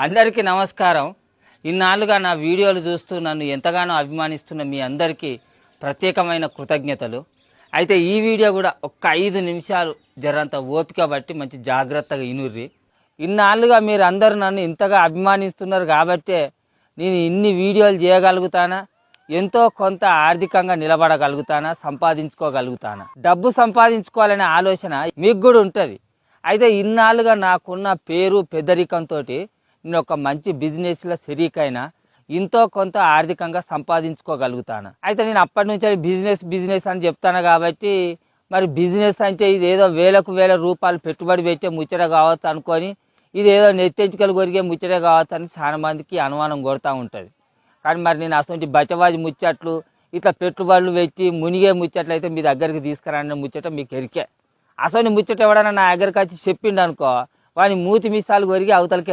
అందరికీ నమస్కారం. ఇన్నాళ్ళుగా నా వీడియోలు చూస్తూ నన్ను ఎంతగానో అభిమానిస్తున్న మీ అందరికీ ప్రత్యేకమైన కృతజ్ఞతలు. అయితే ఈ వీడియో కూడా ఒక్క 5 నిమిషాలు జరంత ఓపిక బట్టి మంచి జాగ్రత్తగా ఇనుర్రి. ఇన్నాళ్ళుగా మీరు అందరూ నన్ను ఇంతగా అభిమానిస్తున్నారు కాబట్టే నేను ఇన్ని వీడియోలు చేయగలుగుతానా, ఎంతో కొంత ఆర్థికంగా నిలబడగలుగుతానా, సంపాదించుకోగలుగుతానా. డబ్బు సంపాదించుకోవాలనే ఆలోచన మీకు కూడా ఉంటుంది. అయితే ఇన్నాళ్ళుగా నాకున్న పేరు పెద్దరికంతో నేను ఒక మంచి బిజినెస్లో శరీకైనా ఎంతో కొంత ఆర్థికంగా సంపాదించుకోగలుగుతాను. అయితే నేను అప్పటి నుంచి బిజినెస్ అని చెప్తాను కాబట్టి మరి బిజినెస్ అంటే ఇది ఏదో వేల రూపాయలు పెట్టుబడి పెట్టే ముచ్చట కావచ్చు అనుకొని ఇది ఏదో నెత్తెంచుకలు కొరిగే ముచ్చట కావచ్చు అని చాలా మందికి అనుమానం కొడుతూ ఉంటుంది. కానీ మరి నేను అసలు బచవాజి ముచ్చట్లు ఇట్లా పెట్టుబడులు పెట్టి మునిగే ముచ్చట్లు అయితే మీ దగ్గరికి తీసుకురాని ముచ్చట మీకు ఎరికే. అసలు ముచ్చట ఎవడన్నా నా దగ్గరికి వచ్చి చెప్పిండు అనుకో, వాని మూతి మిసాలు కొరిగి అవతలకి